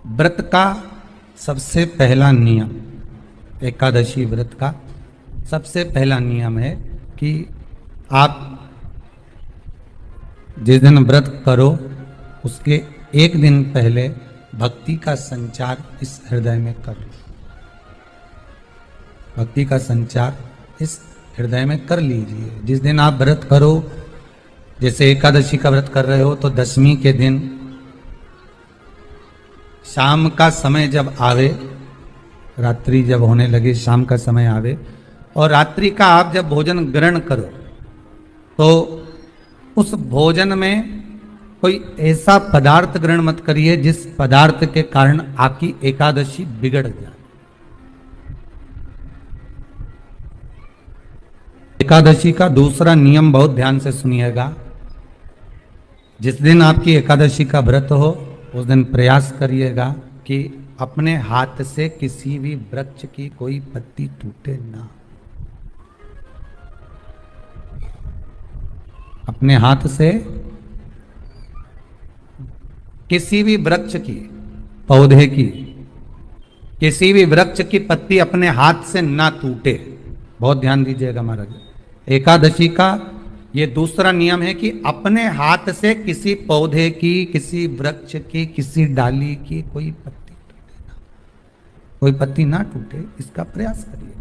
व्रत का सबसे पहला नियम, एकादशी व्रत का सबसे पहला नियम है कि आप जिस दिन व्रत करो उसके एक दिन पहले भक्ति का संचार इस हृदय में करो। भक्ति का संचार इस हृदय में कर लीजिए। जिस दिन आप व्रत करो, जैसे एकादशी का व्रत कर रहे हो तो दशमी के दिन शाम का समय जब आवे, रात्रि जब होने लगे, शाम का समय आवे और रात्रि का आप जब भोजन ग्रहण करो तो उस भोजन में कोई ऐसा पदार्थ ग्रहण मत करिए जिस पदार्थ के कारण आपकी एकादशी बिगड़ जाए। एकादशी का दूसरा नियम बहुत ध्यान से सुनिएगा। जिस दिन आपकी एकादशी का व्रत हो उस दिन प्रयास करिएगा कि अपने हाथ से किसी भी वृक्ष की कोई पत्ती टूटे ना। अपने हाथ से किसी भी वृक्ष की, पौधे की, किसी भी वृक्ष की पत्ती अपने हाथ से ना टूटे। बहुत ध्यान दीजिएगा महाराज। एकादशी का ये दूसरा नियम है कि अपने हाथ से किसी पौधे की, किसी वृक्ष की, किसी डाली की कोई पत्ती टूटे ना, कोई पत्ती ना टूटे, इसका प्रयास करिए।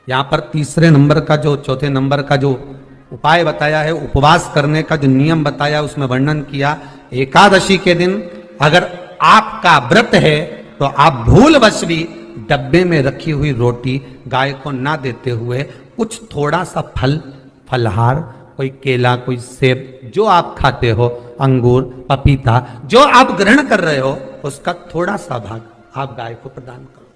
यहां पर तीसरे नंबर का जो, चौथे नंबर का जो उपाय बताया है, उपवास करने का जो नियम बताया, उसमें वर्णन किया एकादशी के दिन अगर आपका व्रत है तो आप भूलवश भी डब्बे में रखी हुई रोटी गाय को ना देते हुए कुछ थोड़ा सा फल, फलहार, कोई केला, कोई सेब, जो आप खाते हो, अंगूर, पपीता, जो आप ग्रहण कर रहे हो उसका थोड़ा सा भाग आप गाय को प्रदान करो।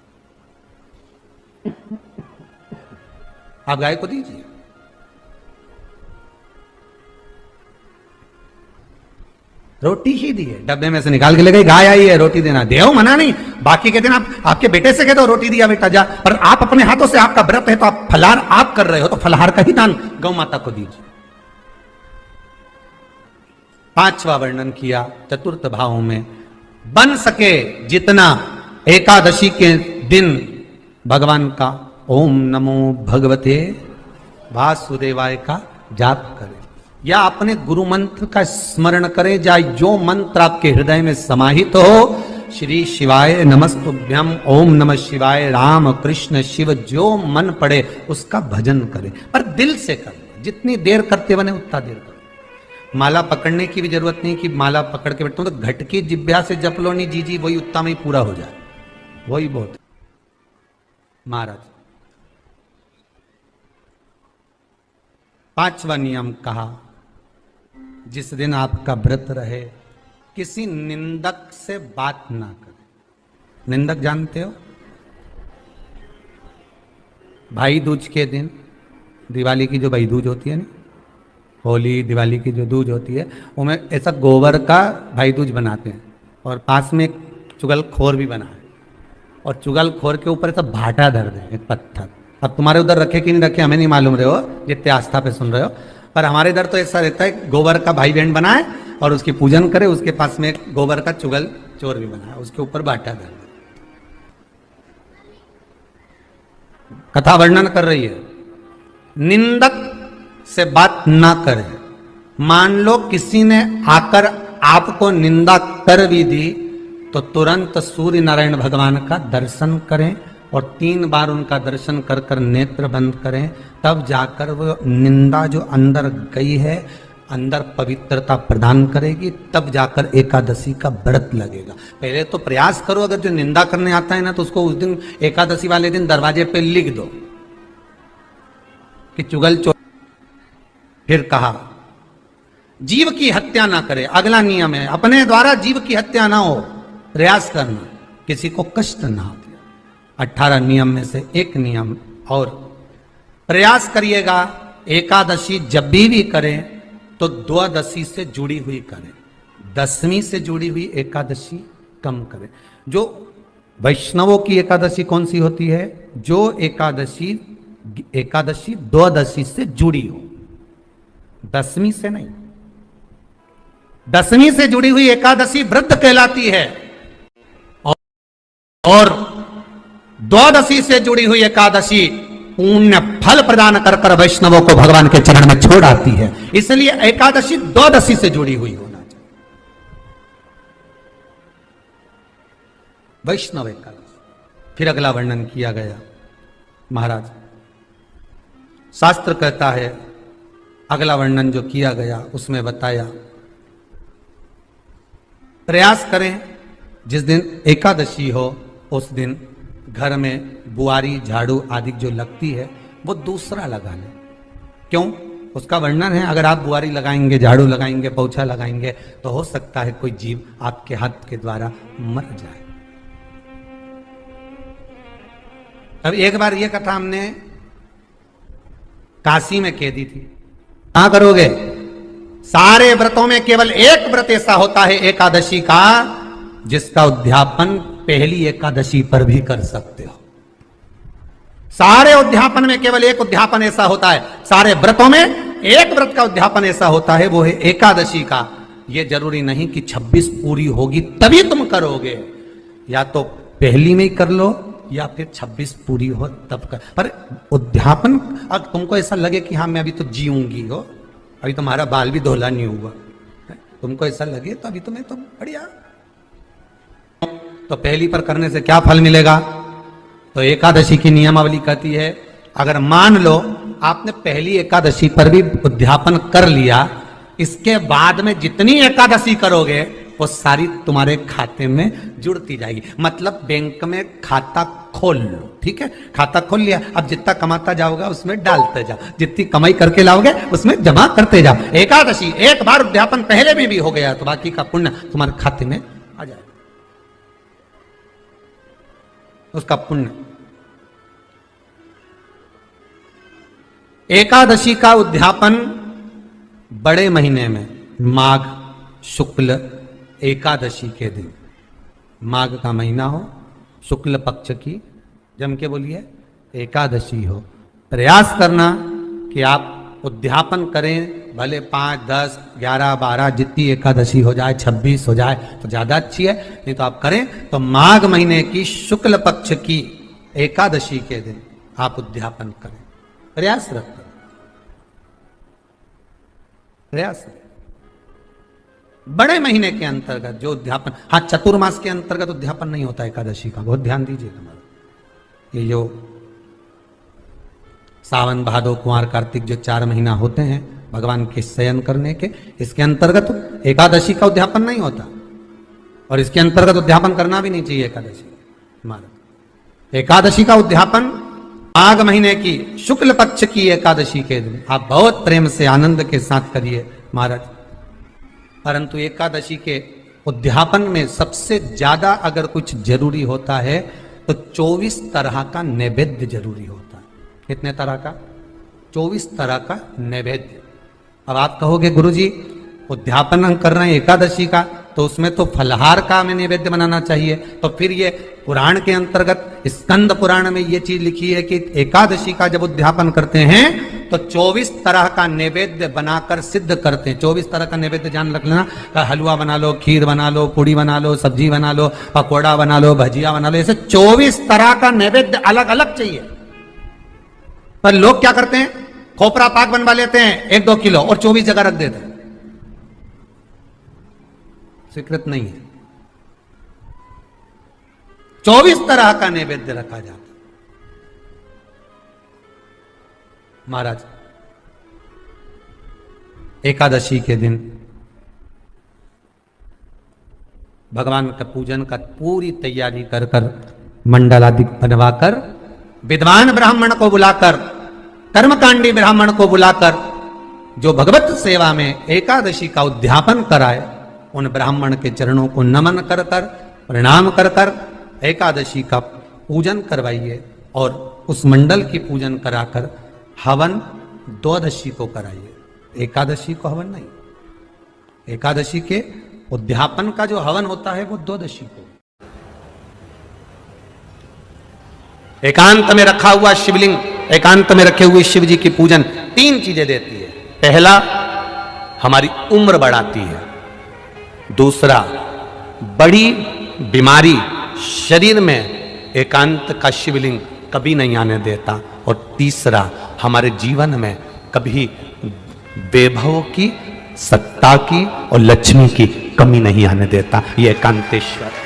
आप गाय को दीजिए। रोटी ही दी है, डब्बे में से निकाल के ले गई, गाय आई है, रोटी देना, देव मना नहीं। बाकी के दिन आप आपके बेटे से कह दो रोटी दिया बेटा जा, पर आप अपने हाथों से, आपका व्रत है तो आप फलहार आप कर रहे हो तो फलहार का ही दान गौ माता को दीजिए। पांचवा वर्णन किया चतुर्थ भाव में, बन सके जितना एकादशी के दिन भगवान का ओम नमो भगवते वासुदेवाय का जाप करें या अपने गुरु मंत्र का स्मरण करें, या जो मंत्र आपके हृदय में समाहित हो, श्री शिवाय नमस्तुभ्यम, ओम नमः शिवाय, राम कृष्ण शिव, जो मन पड़े उसका भजन करें, पर दिल से करें। जितनी देर करते बने उतना देर करें। माला पकड़ने की भी जरूरत नहीं कि माला पकड़ के बैठता हूं तो घटकी जिब्या से जप लो नहीं, जी वही उतना में ही पूरा हो जाए, वही बहुत। महाराज पांचवा नियम कहा, जिस दिन आपका व्रत रहे किसी निंदक से बात ना करें। निंदक जानते हो? भाई दूज के दिन, दिवाली की जो भाई दूज होती है ना, होली दिवाली की जो दूज होती है, उनमें ऐसा गोबर का भाई दूज बनाते हैं और पास में एक चुगलखोर भी बना है और चुगलखोर के ऊपर ऐसा भाटा धर दें, एक पत्थर। अब तुम्हारे उधर रखे कि नहीं रखे हमें नहीं मालूम रहे हो, जितने आस्था पे सुन रहे हो, पर हमारे इधर तो ऐसा रहता है, गोबर का भाई बहन बनाए और उसकी पूजन करे, उसके पास में एक गोबर का चुगल चोर भी बनाए, उसके ऊपर बाटा धर। कथा वर्णन कर रही है, निंदक से बात ना करें। मान लो किसी ने आकर आपको निंदा कर भी दी तो तुरंत सूर्य नारायण भगवान का दर्शन करें और 3 बार उनका दर्शन कर कर नेत्र बंद करें, तब जाकर वो निंदा जो अंदर गई है, अंदर पवित्रता प्रदान करेगी, तब जाकर एकादशी का व्रत लगेगा। पहले तो प्रयास करो, अगर जो निंदा करने आता है ना तो उसको उस दिन एकादशी वाले दिन दरवाजे पे लिख दो कि चुगल चोर। फिर कहा जीव की हत्या ना करे। अगला नियम है, अपने द्वारा जीव की हत्या ना हो, प्रयास करना, किसी को कष्ट ना हो। 18 नियम में से एक नियम और, प्रयास करिएगा एकादशी जब भी करें तो द्वादशी से जुड़ी हुई करें, दशमी से जुड़ी हुई एकादशी कम करें। जो वैष्णवों की एकादशी कौन सी होती है? जो एकादशी द्वादशी से जुड़ी हो, दशमी से नहीं। दसवीं से जुड़ी हुई एकादशी व्रत कहलाती है और द्वादशी से जुड़ी हुई एकादशी पुण्य फल प्रदान कर कर वैष्णवों को भगवान के चरण में छोड़ आती है। इसलिए एकादशी द्वादशी से जुड़ी हुई होना चाहिए। वैष्णव एकादशी। फिर अगला वर्णन किया गया महाराज, शास्त्र कहता है, अगला वर्णन जो किया गया उसमें बताया, प्रयास करें जिस दिन एकादशी हो उस दिन घर में बुआरी झाड़ू आदि जो लगती है वो दूसरा लगा लें। क्यों? उसका वर्णन है, अगर आप बुआरी लगाएंगे, झाड़ू लगाएंगे, पोछा लगाएंगे तो हो सकता है कोई जीव आपके हाथ के द्वारा मर जाए। अब एक बार ये कथा हमने काशी में कह दी थी। क्या करोगे? सारे व्रतों में केवल एक व्रत ऐसा होता है एकादशी का जिसका उद्यापन पहली एकादशी पर भी कर सकते हो। सारे उद्यापन में केवल एक उद्यापन ऐसा होता है, सारे व्रतों में एक व्रत का उद्यापन ऐसा होता है, वो है एकादशी का। ये जरूरी नहीं कि 26 पूरी होगी तभी तुम करोगे, या तो पहली में ही कर लो या फिर 26 पूरी हो तब कर। पर उद्यापन, अगर तुमको ऐसा लगे कि हाँ मैं अभी तो जीऊंगी हो, अभी तुम्हारा बाल भी धोला नहीं हुआ, तुमको ऐसा लगे तो अभी तुम्हें तो बढ़िया, तो पहली पर करने से क्या फल मिलेगा? तो एकादशी की नियमावली कहती है, अगर मान लो आपने पहली एकादशी पर भी उद्यापन कर लिया, इसके बाद में जितनी एकादशी करोगे वो सारी तुम्हारे खाते में जुड़ती जाएगी। मतलब बैंक में खाता खोल लो, ठीक है? खाता खोल लिया, अब जितना कमाता जाओगे उसमें डालते जाओ, जितनी कमाई करके लाओगे उसमें जमा करते जाओ। एकादशी एक बार उद्यापन पहले में भी हो गया तो बाकी का पुण्य तुम्हारे खाते में आ जाएगा, उसका पुण्य। एकादशी का उद्यापन बड़े महीने में माघ शुक्ल एकादशी के दिन, माघ का महीना हो, शुक्ल पक्ष की, जम के बोलिए, एकादशी हो, प्रयास करना कि आप उद्यापन करें। भले 5, 10, 11, 12 जितनी एकादशी हो जाए, 26 हो जाए तो ज्यादा अच्छी है, नहीं तो आप करें तो माघ महीने की शुक्ल पक्ष की एकादशी के दिन आप उद्यापन करें। प्रयास रखें, प्रयास। बड़े महीने के अंतर्गत जो उद्यापन, हाँ चतुर्मास के अंतर्गत उद्यापन नहीं होता एकादशी का, बहुत ध्यान दीजिए तुम्हारा। ये जो सावन भादो कुंवर कार्तिक जो 4 महीना होते हैं भगवान के शयन करने के, इसके अंतर्गत एकादशी का उद्यापन नहीं होता, और इसके अंतर्गत उद्यापन करना भी नहीं चाहिए एकादशी हमारा। एकादशी का उद्यापन माघ महीने की शुक्ल पक्ष की एकादशी के दिन आप बहुत प्रेम से आनंद के साथ करिए महाराज। परंतु एकादशी के उद्यापन में सबसे ज्यादा अगर कुछ जरूरी होता है तो 24 तरह का नैवेद्य जरूरी होता है। कितने तरह का? 24 तरह का नैवेद्य। अब आप कहोगे गुरुजी उद्यापन हम कर रहे हैं एकादशी का, तो उसमें तो फलहार का हमें नैवेद्य बनाना चाहिए। तो फिर ये पुराण के अंतर्गत स्कंद पुराण में ये चीज लिखी है कि एकादशी का जब उद्यापन करते हैं तो 24 तरह का नैवेद्य बनाकर सिद्ध करते हैं। 24 तरह का नैवेद्य जान रख लेना, हलवा बना लो, खीर बना लो, पूड़ी बना लो, सब्जी बना लो, पकौड़ा बना लो, भजिया बना लो, ऐसे 24 तरह का नैवेद्य अलग अलग चाहिए। पर लोग क्या करते हैं, खोपरा पाक बनवा लेते हैं 1-2 किलो और 24 जगह रख देते हैं। स्वीकृत नहीं है। 24 तरह का नैवेद्य रखा जाता। महाराज एकादशी के दिन भगवान का पूजन का पूरी तैयारी कर कर मंडल आदि बनवाकर विद्वान ब्राह्मण को बुलाकर, कर्मकांडी ब्राह्मण को बुलाकर जो भगवत सेवा में एकादशी का उद्यापन कराए, उन ब्राह्मण के चरणों को नमन कर कर, प्रणाम कर कर एकादशी का पूजन करवाइए और उस मंडल की पूजन कराकर हवन द्वादशी को कराइए। एकादशी को हवन नहीं, एकादशी के उद्यापन का जो हवन होता है वो द्वादशी को। एकांत में रखा हुआ शिवलिंग, एकांत में रखे हुए शिव जी की पूजन 3 चीजें देती है। पहला, हमारी उम्र बढ़ाती है। दूसरा, बड़ी बीमारी शरीर में एकांत का शिवलिंग कभी नहीं आने देता। और तीसरा, हमारे जीवन में कभी वैभव की, सत्ता की और लक्ष्मी की कमी नहीं आने देता। ये एकांतेश्वर।